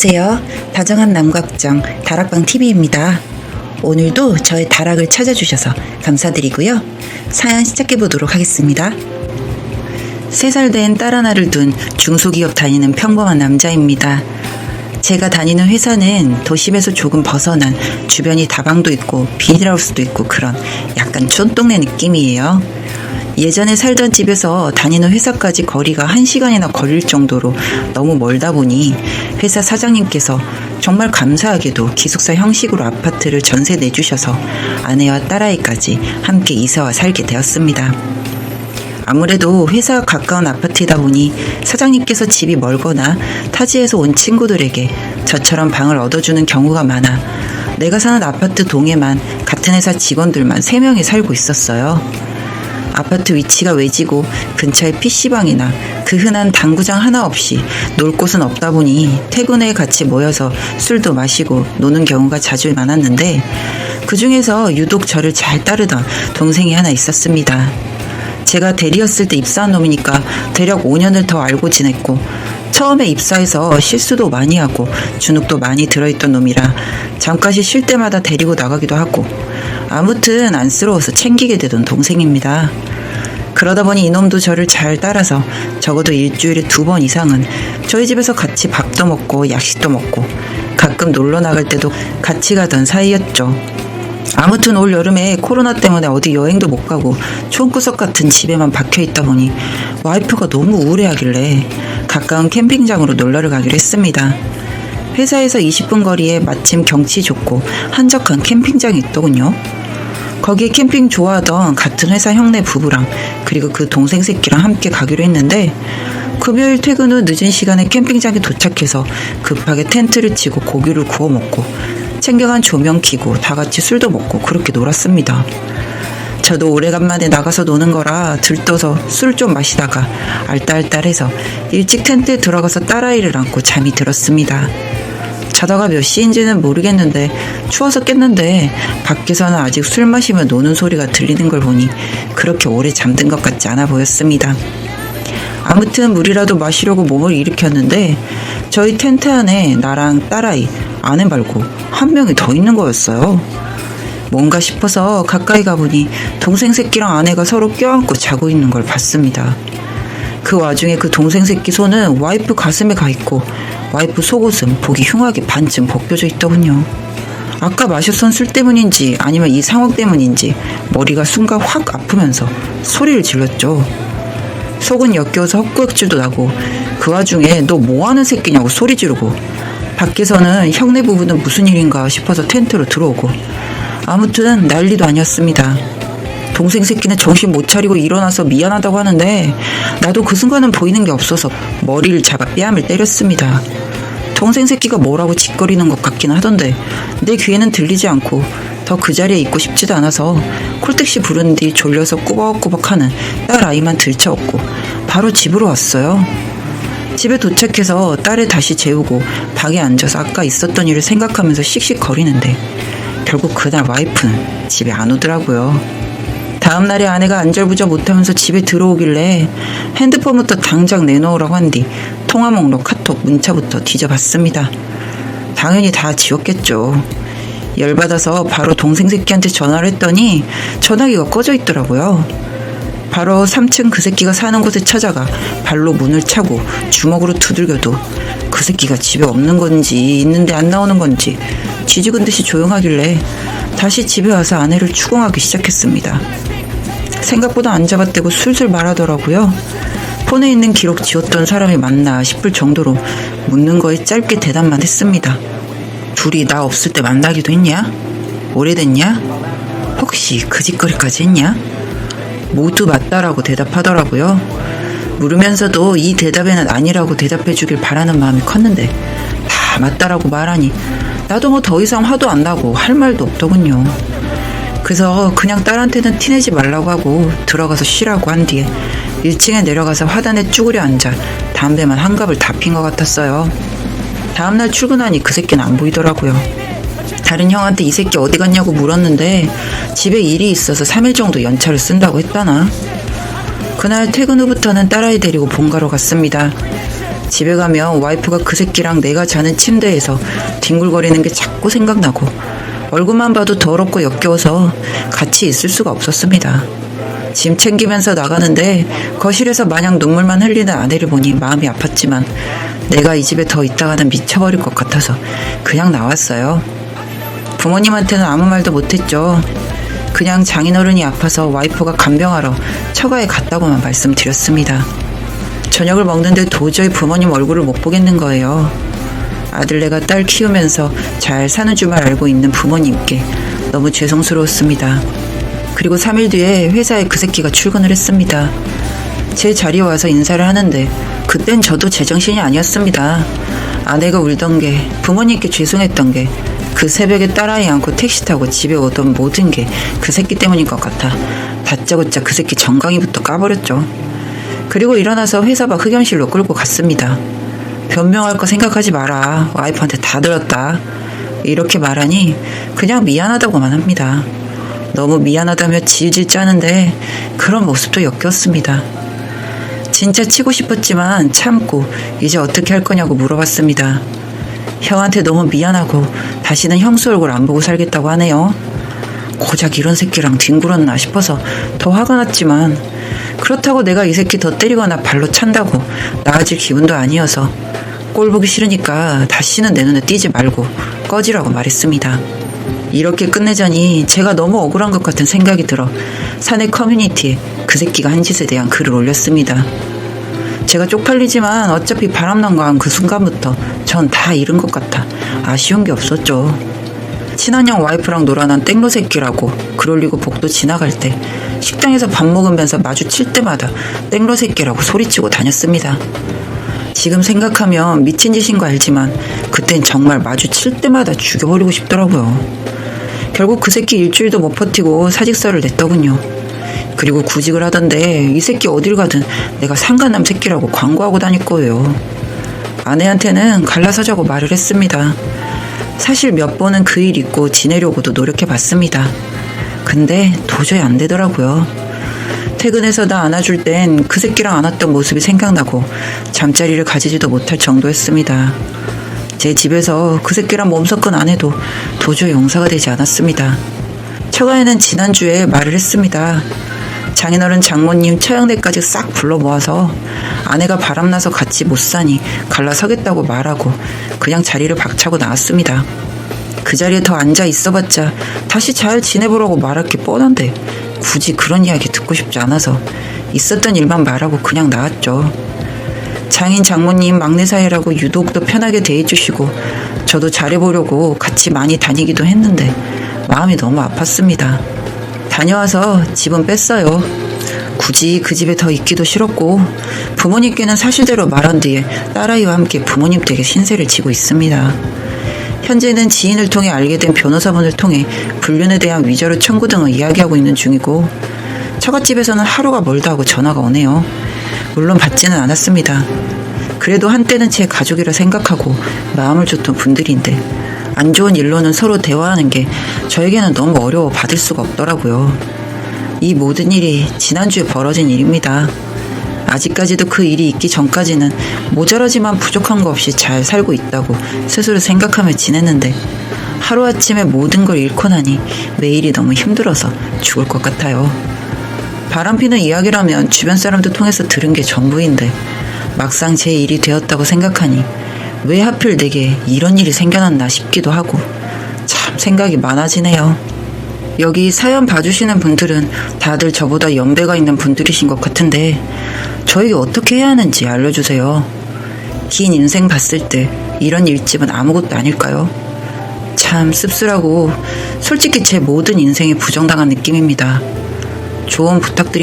안녕하세요. 다정한 남각정 다락방TV입니다. 오늘도 저의 다락을 찾아주셔서 감사드리고요. 사연 시작해보도록 하겠습니다. 3살 된 딸 하나를 둔 중소기업 다니는 평범한 남자입니다. 제가 다니는 회사는 도심에서 조금 벗어난 주변이 다방도 있고 비닐하우스도 있고 그런 약간 촌동네 느낌이에요. 예전에 살던 집에서 다니는 회사까지 거리가 1시간이나 걸릴 정도로 너무 멀다 보니 회사 사장님께서 정말 감사하게도 기숙사 형식으로 아파트를 전세 내주셔서 아내와 딸아이까지 함께 이사와 살게 되었습니다. 아무래도 회사와 가까운 아파트이다 보니 사장님께서 집이 멀거나 타지에서 온 친구들에게 저처럼 방을 얻어주는 경우가 많아 내가 사는 아파트 동에만 같은 회사 직원들만 3명이 살고 있었어요. 아파트 위치가 외지고 근처에 PC방이나 그 흔한 당구장 하나 없이 놀 곳은 없다 보니 퇴근 후에 같이 모여서 술도 마시고 노는 경우가 자주 많았는데 그 중에서 유독 저를 잘 따르던 동생이 하나 있었습니다. 제가 대리였을 때 입사한 놈이니까 대략 5년을 더 알고 지냈고 처음에 입사해서 실수도 많이 하고 주눅도 많이 들어있던 놈이라 잠깐씩 쉴 때마다 데리고 나가기도 하고 아무튼 안쓰러워서 챙기게 되던 동생입니다. 그러다 보니 이놈도 저를 잘 따라서 적어도 일주일에 2번 이상은 저희 집에서 같이 밥도 먹고 약식도 먹고 가끔 놀러 나갈 때도 같이 가던 사이였죠. 아무튼 올 여름에 코로나 때문에 어디 여행도 못 가고 촌구석 같은 집에만 박혀있다 보니 와이프가 너무 우울해하길래 가까운 캠핑장으로 놀러를 가기로 했습니다. 회사에서 20분 거리에 마침 경치 좋고 한적한 캠핑장이 있더군요. 거기에 캠핑 좋아하던 같은 회사 형네 부부랑 그리고 그 동생 새끼랑 함께 가기로 했는데 금요일 퇴근 후 늦은 시간에 캠핑장에 도착해서 급하게 텐트를 치고 고기를 구워 먹고 챙겨간 조명 켜고 다 같이 술도 먹고 그렇게 놀았습니다. 저도 오래간만에 나가서 노는 거라 들떠서 술 좀 마시다가 알딸딸해서 일찍 텐트에 들어가서 딸아이를 안고 잠이 들었습니다. 자다가 몇 시인지는 모르겠는데 추워서 깼는데 밖에서는 아직 술 마시며 노는 소리가 들리는 걸 보니 그렇게 오래 잠든 것 같지 않아 보였습니다. 아무튼 물이라도 마시려고 몸을 일으켰는데 저희 텐트 안에 나랑 딸아이, 아내 말고 한 명이 더 있는 거였어요. 뭔가 싶어서 가까이 가보니 동생 새끼랑 아내가 서로 껴안고 자고 있는 걸 봤습니다. 그 와중에 그 동생 새끼 손은 와이프 가슴에 가 있고 와이프 속옷은 보기 흉하게 반쯤 벗겨져 있더군요. 아까 마셨던 술 때문인지 아니면 이 상황 때문인지 머리가 순간 확 아프면서 소리를 질렀죠. 속은 역겨워서 헛구역질도 나고 그 와중에 너 뭐하는 새끼냐고 소리 지르고 밖에서는 형네 부부는 무슨 일인가 싶어서 텐트로 들어오고 아무튼 난리도 아니었습니다. 동생 새끼는 정신 못 차리고 일어나서 미안하다고 하는데 나도 그 순간은 보이는 게 없어서 머리를 잡아 뺨을 때렸습니다. 동생 새끼가 뭐라고 짓거리는 것 같긴 하던데 내 귀에는 들리지 않고 더 그 자리에 있고 싶지도 않아서 콜택시 부른 뒤 졸려서 꾸벅꾸벅하는 딸 아이만 들쳐업고 바로 집으로 왔어요. 집에 도착해서 딸을 다시 재우고 방에 앉아서 아까 있었던 일을 생각하면서 씩씩거리는데 결국 그날 와이프는 집에 안 오더라고요. 다음날에 아내가 안절부절 못하면서 집에 들어오길래 핸드폰부터 당장 내놓으라고 한 뒤 통화 목록, 카톡, 문자부터 뒤져봤습니다. 당연히 다 지웠겠죠. 열받아서 바로 동생 새끼한테 전화를 했더니 전화기가 꺼져 있더라고요. 바로 3층 그 새끼가 사는 곳에 찾아가 발로 문을 차고 주먹으로 두들겨도 그 새끼가 집에 없는 건지 있는데 안 나오는 건지 쥐죽은 듯이 조용하길래 다시 집에 와서 아내를 추궁하기 시작했습니다. 생각보다 안 잡아떼고 술술 말하더라고요. 폰에 있는 기록 지웠던 사람이 맞나 싶을 정도로 묻는 거에 짧게 대답만 했습니다. 둘이 나 없을 때 만나기도 했냐? 오래됐냐? 혹시 그 짓거리까지 했냐? 모두 맞다라고 대답하더라고요. 물으면서도 이 대답에는 아니라고 대답해주길 바라는 마음이 컸는데 다 맞다라고 말하니 나도 뭐 더 이상 화도 안 나고 할 말도 없더군요. 그래서 그냥 딸한테는 티내지 말라고 하고 들어가서 쉬라고 한 뒤에 1층에 내려가서 화단에 쭈그려 앉아 담배만 한 갑을 다 핀 것 같았어요. 다음날 출근하니 그 새끼는 안 보이더라고요. 다른 형한테 이 새끼 어디 갔냐고 물었는데 집에 일이 있어서 3일 정도 연차를 쓴다고 했다나. 그날 퇴근 후부터는 딸아이 데리고 본가로 갔습니다. 집에 가면 와이프가 그 새끼랑 내가 자는 침대에서 뒹굴거리는 게 자꾸 생각나고 얼굴만 봐도 더럽고 역겨워서 같이 있을 수가 없었습니다. 짐 챙기면서 나가는데 거실에서 마냥 눈물만 흘리는 아내를 보니 마음이 아팠지만 내가 이 집에 더 있다가는 미쳐버릴 것 같아서 그냥 나왔어요. 부모님한테는 아무 말도 못했죠. 그냥 장인어른이 아파서 와이프가 간병하러 처가에 갔다고만 말씀드렸습니다. 저녁을 먹는데 도저히 부모님 얼굴을 못 보겠는 거예요. 아들내가 딸 키우면서 잘 사는 줄 알고 있는 부모님께 너무 죄송스러웠습니다. 그리고 3일 뒤에 회사에 그 새끼가 출근을 했습니다. 제 자리에 와서 인사를 하는데 그땐 저도 제정신이 아니었습니다. 아내가 울던 게, 부모님께 죄송했던 게, 그 새벽에 딸아이 안고 택시 타고 집에 오던 모든 게 그 새끼 때문인 것 같아 다짜고짜 그 새끼 정강이부터 까버렸죠. 그리고 일어나서 회사 밖 흡연실로 끌고 갔습니다. 변명할 거 생각하지 마라. 와이프한테 다 들었다. 이렇게 말하니 그냥 미안하다고만 합니다. 너무 미안하다며 질질 짜는데 그런 모습도 역겹습니다. 진짜 치고 싶었지만 참고 이제 어떻게 할 거냐고 물어봤습니다. 형한테 너무 미안하고 다시는 형수 얼굴 안 보고 살겠다고 하네요. 고작 이런 새끼랑 뒹굴었나 싶어서 더 화가 났지만 그렇다고 내가 이 새끼 더 때리거나 발로 찬다고 나아질 기분도 아니어서 꼴 보기 싫으니까 다시는 내 눈에 띄지 말고 꺼지라고 말했습니다. 이렇게 끝내자니 제가 너무 억울한 것 같은 생각이 들어 사내 커뮤니티에 그 새끼가 한 짓에 대한 글을 올렸습니다. 제가 쪽팔리지만 어차피 바람난 거 한 그 순간부터 전 다 잃은 것 같아 아쉬운 게 없었죠. 친한 형 와이프랑 놀아난 땡로 새끼라고 글 올리고 복도 지나갈 때 식당에서 밥 먹으면서 마주칠 때마다 땡로 새끼라고 소리치고 다녔습니다. 지금 생각하면 미친 짓인 거 알지만 그땐 정말 마주칠 때마다 죽여버리고 싶더라고요. 결국 그 새끼 일주일도 못 버티고 사직서를 냈더군요. 그리고 구직을 하던데 이 새끼 어딜 가든 내가 상간남 새끼라고 광고하고 다닐 거예요. 아내한테는 갈라서자고 말을 했습니다. 사실 몇 번은 그 일 잊고 지내려고도 노력해봤습니다. 근데 도저히 안 되더라고요. 퇴근해서 나 안아줄 땐 그 새끼랑 안았던 모습이 생각나고 잠자리를 가지지도 못할 정도였습니다. 제 집에서 그 새끼랑 몸섞은 아내도 도저히 용서가 되지 않았습니다. 처가에는 지난주에 말을 했습니다. 장인어른 장모님 처형대까지 싹 불러 모아서 아내가 바람나서 같이 못 사니 갈라서겠다고 말하고 그냥 자리를 박차고 나왔습니다. 그 자리에 더 앉아 있어봤자 다시 잘 지내보라고 말할 게 뻔한데 굳이 그런 이야기 듣고 싶지 않아서 있었던 일만 말하고 그냥 나왔죠. 장인 장모님 막내 사이라고 유독 더 편하게 대해주시고 저도 잘해보려고 같이 많이 다니기도 했는데 마음이 너무 아팠습니다. 다녀와서 집은 뺐어요. 굳이 그 집에 더 있기도 싫었고 부모님께는 사실대로 말한 뒤에 딸아이와 함께 부모님 댁에 신세를 지고 있습니다. 현재는 지인을 통해 알게 된 변호사분을 통해 불륜에 대한 위자료 청구 등을 이야기하고 있는 중이고 처갓집에서는 하루가 멀다 하고 전화가 오네요. 물론 받지는 않았습니다. 그래도 한때는 제 가족이라 생각하고 마음을 줬던 분들인데 안 좋은 일로는 서로 대화하는 게 저에게는 너무 어려워 받을 수가 없더라고요. 이 모든 일이 지난주에 벌어진 일입니다. 아직까지도 그 일이 있기 전까지는 모자라지만 부족한 거 없이 잘 살고 있다고 스스로 생각하며 지냈는데 하루아침에 모든 걸 잃고 나니 매일이 너무 힘들어서 죽을 것 같아요. 바람피는 이야기라면 주변 사람들 통해서 들은 게 전부인데 막상 제 일이 되었다고 생각하니 왜 하필 내게 이런 일이 생겨났나 싶기도 하고 참 생각이 많아지네요. 여기 사연 봐주시는 분들은 다들 저보다 연배가 있는 분들이신 것 같은데 저에게 어떻게 해야 하는지 알려주세요. 긴 인생 봤을 때 이런 일집은 아무것도 아닐까요? 참 씁쓸하고 솔직히 제 모든 인생에 부정당한 느낌입니다. 조언 부탁드립니다.